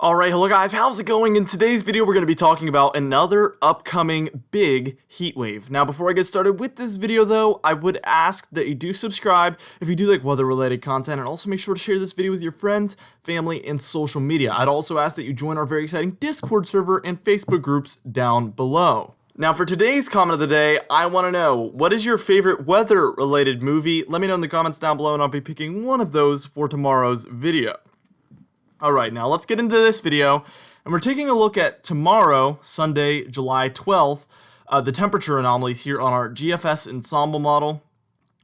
Alright, hello guys, how's it going? In today's video, we're going to be talking about another upcoming big heat wave. Now, before I get started with this video though, I would ask that you do subscribe if you do like weather-related content, and also make sure to share this video with your friends, family, and social media. I'd also ask that you join our very exciting Discord server and Facebook groups down below. Now, for today's comment of the day, I want to know, what is your favorite weather-related movie? Let me know in the comments down below, and I'll be picking one of those for tomorrow's video. Alright, now let's get into this video, and we're taking a look at tomorrow, Sunday, July 12th, the temperature anomalies here on our GFS ensemble model.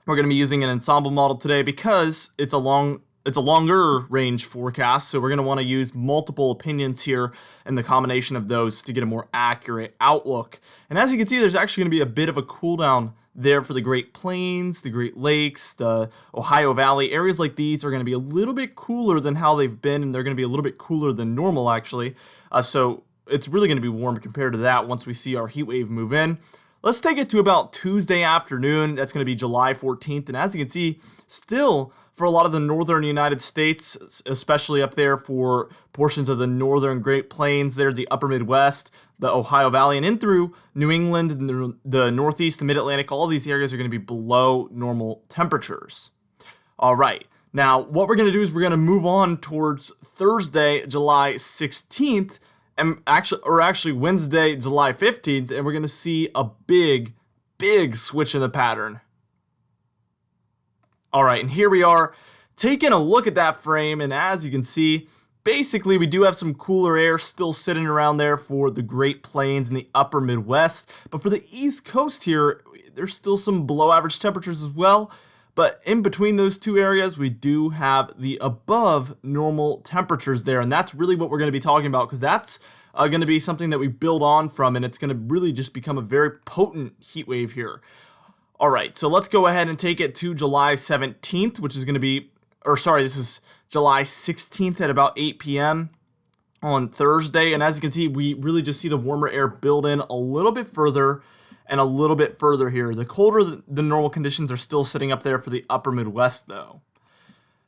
We're going to be using an ensemble model today because it's a longer range forecast, so we're going to want to use multiple opinions here and the combination of those to get a more accurate outlook. And as you can see, there's actually going to be a bit of a cool down there for the Great Plains, the Great Lakes, the Ohio Valley. Areas like these are going to be a little bit cooler than how they've been, and they're going to be a little bit cooler than normal actually. So it's really going to be warm compared to that once we see our heat wave move in. Let's take it to about Tuesday afternoon. That's going to be July 14th, and as you can see, still for a lot of the northern United States, especially up there for portions of the northern Great Plains there, the upper Midwest, the Ohio Valley, and in through New England, and the Northeast, the Mid-Atlantic, all these areas are going to be below normal temperatures. All right, now what we're going to do is we're going to move on towards Thursday, July 16th, and actually Wednesday, July 15th, and we're going to see a big switch in the pattern. Alright, and here we are taking a look at that frame, and as you can see, basically we do have some cooler air still sitting around there for the Great Plains and the upper Midwest, but for the East Coast here, there's still some below average temperatures as well, but in between those two areas, we do have the above normal temperatures there, and that's really what we're going to be talking about, because that's going to be something that we build on from, and it's going to really just become a very potent heat wave here. Alright, so let's go ahead and take it to July 17th, which is going to be, this is July 16th at about 8 p.m. on Thursday. And as you can see, we really just see the warmer air build in a little bit further and a little bit further here. The colder than normal conditions are still sitting up there for the upper Midwest, though.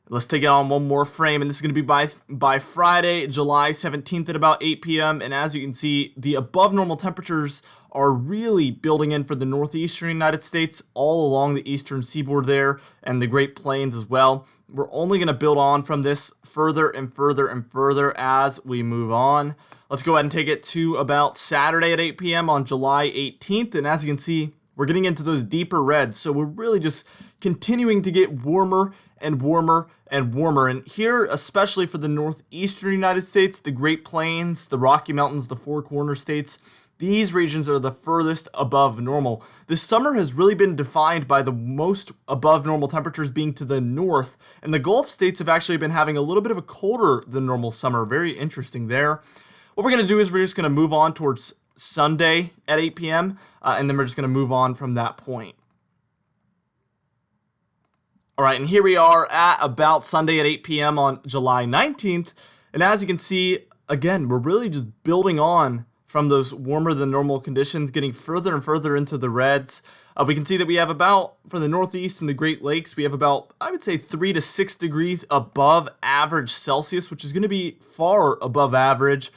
Let's take it on one more frame, and this is going to be by Friday, July 17th at about 8 p.m. And as you can see, the above normal temperatures are really building in for the northeastern United States, all along the eastern seaboard there, and the Great Plains as well. We're only going to build on from this further and further and further as we move on. Let's go ahead and take it to about Saturday at 8 p.m. on July 18th, and as you can see, we're getting into those deeper reds, so we're really just continuing to get warmer and warmer and warmer. And here, especially for the northeastern United States, the Great Plains, the Rocky Mountains, the Four Corner states, these regions are the furthest above normal. This summer has really been defined by the most above normal temperatures being to the north, and the Gulf states have actually been having a little bit of a colder than normal summer. Very interesting there. What we're going to do is we're just going to move on towards Sunday at 8 p.m., and then we're just going to move on from that point. Alright, and here we are at about Sunday at 8 p.m. on July 19th, and as you can see, again, we're really just building on from those warmer than normal conditions, getting further and further into the reds. We can see that we have about, for the Northeast and the Great Lakes, we have about, I would say, 3 to 6 degrees above average Celsius, which is going to be far above average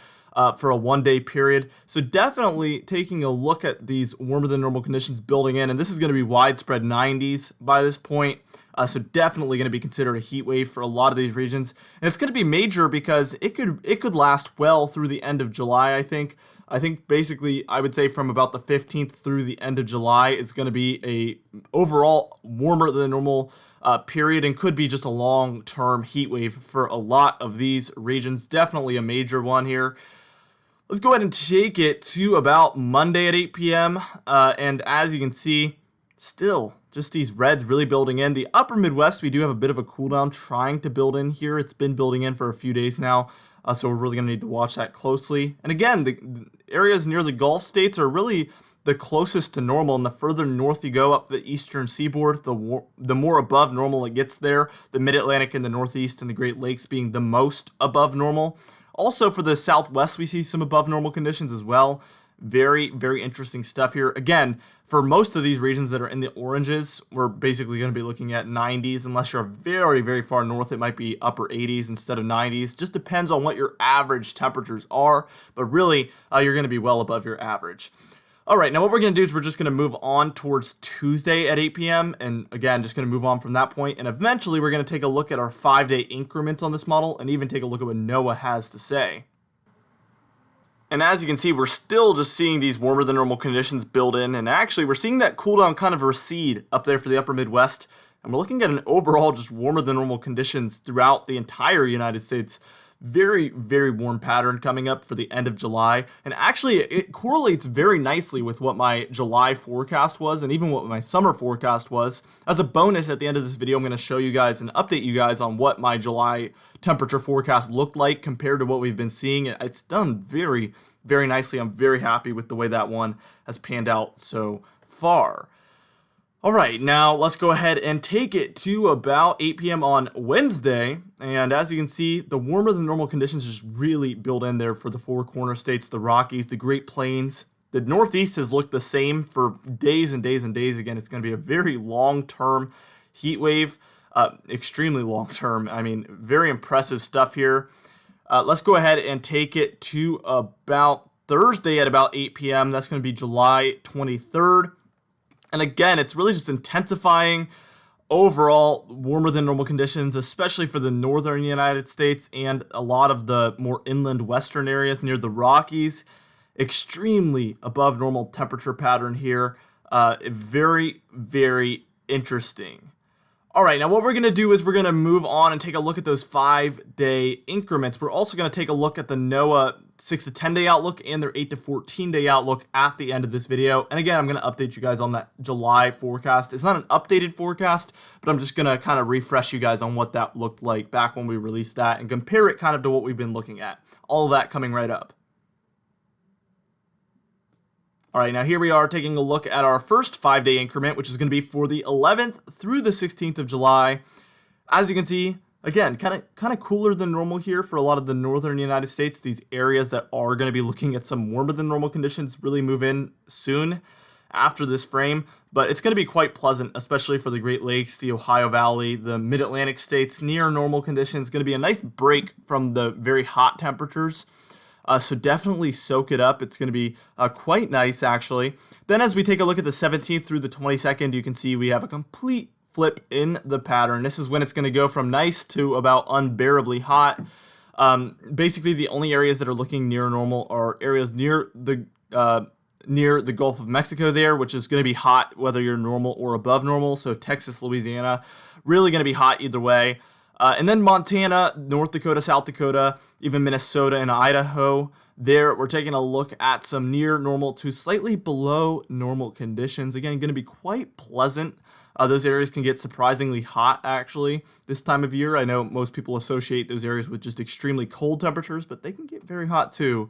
for a one-day period. So definitely taking a look at these warmer than normal conditions building in, and this is going to be widespread 90s by this point. So definitely going to be considered a heat wave for a lot of these regions, and it's going to be major because it could last well through the end of July. I think basically I would say from about the 15th through the end of July is going to be a overall warmer than normal period, and could be just a long-term heat wave for a lot of these regions. Definitely a major one here. Let's go ahead and take it to about Monday at 8 p.m. And as you can see, still just these reds really building in. The upper Midwest, we do have a bit of a cool down trying to build in here. It's been building in for a few days now, so we're really going to need to watch that closely. And again, the areas near the Gulf states are really the closest to normal, and the further north you go up the eastern seaboard, the more above normal it gets there. The Mid-Atlantic and the Northeast and the Great Lakes being the most above normal. Also for the Southwest, we see some above normal conditions as well. Very, very interesting stuff here. Again, for most of these regions that are in the oranges, we're basically going to be looking at 90s. Unless you're very, very far north, it might be upper 80s instead of 90s. Just depends on what your average temperatures are, but really, you're going to be well above your average. All right, now what we're going to do is we're just going to move on towards Tuesday at 8 p.m. And again, just going to move on from that point. And eventually, we're going to take a look at our 5-day increments on this model and even take a look at what NOAA has to say. And as you can see, we're still just seeing these warmer than normal conditions build in. And actually, we're seeing that cool down kind of recede up there for the upper Midwest. And we're looking at an overall just warmer than normal conditions throughout the entire United States. Very, very warm pattern coming up for the end of July. And actually, it correlates very nicely with what my July forecast was and even what my summer forecast was. As a bonus, at the end of this video, I'm going to show you guys and update you guys on what my July temperature forecast looked like compared to what we've been seeing. It's done very, very nicely. I'm very happy with the way that one has panned out so far. All right, now let's go ahead and take it to about 8 p.m. on Wednesday. And as you can see, the warmer than normal conditions just really build in there for the four corner states, the Rockies, the Great Plains. The Northeast has looked the same for days and days and days. Again, it's going to be a very long-term heat wave, extremely long-term. I mean, very impressive stuff here. Let's go ahead and take it to about Thursday at about 8 p.m. That's going to be July 23rd. And again, it's really just intensifying overall warmer than normal conditions, especially for the northern United States and a lot of the more inland western areas near the Rockies. Extremely above normal temperature pattern here. Very, very interesting. All right, now what we're going to do is we're going to move on and take a look at those 5-day increments. We're also going to take a look at the NOAA 6 to 10 day outlook and their 8 to 14 day outlook at the end of this video. And again, I'm going to update you guys on that July forecast. It's not an updated forecast, but I'm just going to kind of refresh you guys on what that looked like back when we released that and compare it kind of to what we've been looking at. All of that coming right up. All right, now here we are taking a look at our first 5-day increment, which is going to be for the 11th through the 16th of July. As you can see, again, kind of cooler than normal here for a lot of the northern United States. These areas that are going to be looking at some warmer than normal conditions really move in soon after this frame, but it's going to be quite pleasant, especially for the Great Lakes, the Ohio Valley, the Mid-Atlantic states near normal conditions. It's going to be a nice break from the very hot temperatures. So definitely soak it up. It's going to be quite nice, actually. Then as we take a look at the 17th through the 22nd, you can see we have a complete flip in the pattern. This is when it's going to go from nice to about unbearably hot. Basically, the only areas that are looking near normal are areas near the Gulf of Mexico there, which is going to be hot whether you're normal or above normal. So Texas, Louisiana, really going to be hot either way. And then Montana, North Dakota, South Dakota, even Minnesota and Idaho. There, we're taking a look at some near normal to slightly below normal conditions. Again, going to be quite pleasant. Those areas can get surprisingly hot, actually, this time of year. I know most people associate those areas with just extremely cold temperatures, but they can get very hot, too.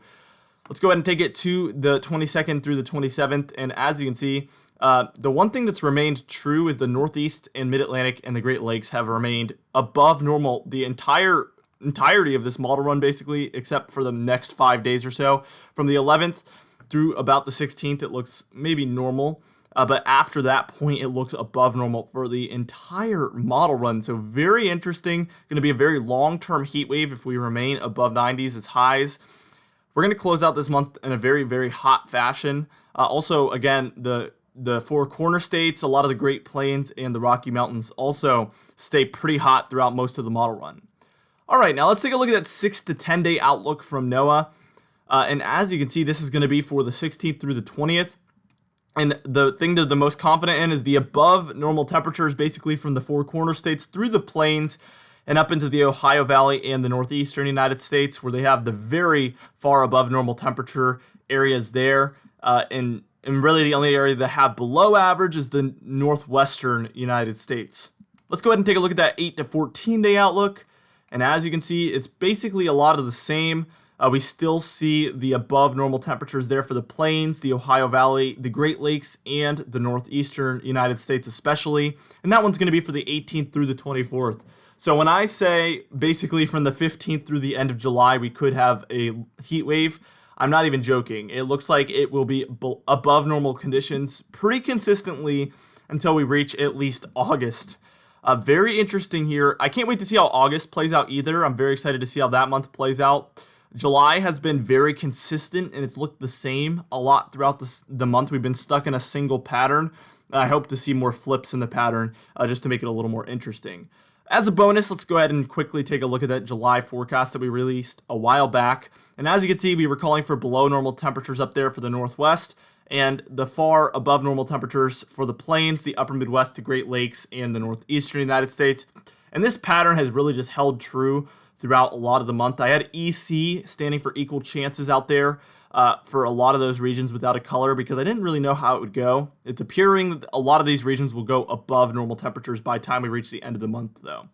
Let's go ahead and take it to the 22nd through the 27th. And as you can see, the one thing that's remained true is the Northeast and Mid-Atlantic and the Great Lakes have remained above normal the entirety of this model run, basically, except for the next 5 days or so. From the 11th through about the 16th, it looks maybe normal. But after that point, it looks above normal for the entire model run. So very interesting. Going to be a very long-term heat wave if we remain above 90s as highs. We're going to close out this month in a very, very hot fashion. Also, again, the four corner states, a lot of the Great Plains and the Rocky Mountains also stay pretty hot throughout most of the model run. All right, now let's take a look at that 6 to 10 day outlook from NOAA. And as you can see, this is going to be for the 16th through the 20th. And the thing they're the most confident in is the above normal temperatures, basically from the four corner states through the plains and up into the Ohio Valley and the northeastern United States, where they have the very far above normal temperature areas there. And really the only area that have below average is the northwestern United States. Let's go ahead and take a look at that 8 to 14 day outlook. And as you can see, it's basically a lot of the same. We still see the above normal temperatures there for the plains, the Ohio Valley, the Great Lakes, and the northeastern United States especially. And that one's going to be for the 18th through the 24th. So when I say basically from the 15th through the end of July, we could have a heat wave, I'm not even joking. It looks like it will be above normal conditions pretty consistently until we reach at least August. Very interesting here. I can't wait to see how August plays out either. I'm very excited to see how that month plays out. July has been very consistent and it's looked the same a lot throughout the month. We've been stuck in a single pattern. I hope to see more flips in the pattern just to make it a little more interesting. As a bonus, let's go ahead and quickly take a look at that July forecast that we released a while back. And as you can see, we were calling for below normal temperatures up there for the Northwest and the far above normal temperatures for the plains, the upper Midwest to Great Lakes, and the northeastern United States. And this pattern has really just held true throughout a lot of the month. I had EC standing for equal chances out there for a lot of those regions without a color because I didn't really know how it would go. It's appearing that a lot of these regions will go above normal temperatures by the time we reach the end of the month though.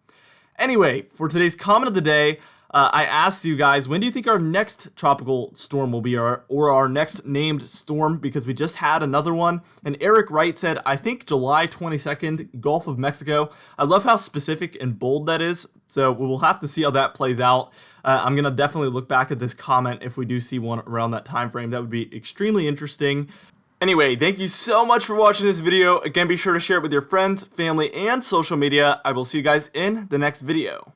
Anyway, for today's comment of the day, I asked you guys, when do you think our next tropical storm will be, or our next named storm, because we just had another one. And Eric Wright said, I think July 22nd, Gulf of Mexico. I love how specific and bold that is, so we'll have to see how that plays out. I'm going to definitely look back at this comment if we do see one around that time frame. That would be extremely interesting. Anyway, thank you so much for watching this video. Again, be sure to share it with your friends, family, and social media. I will see you guys in the next video.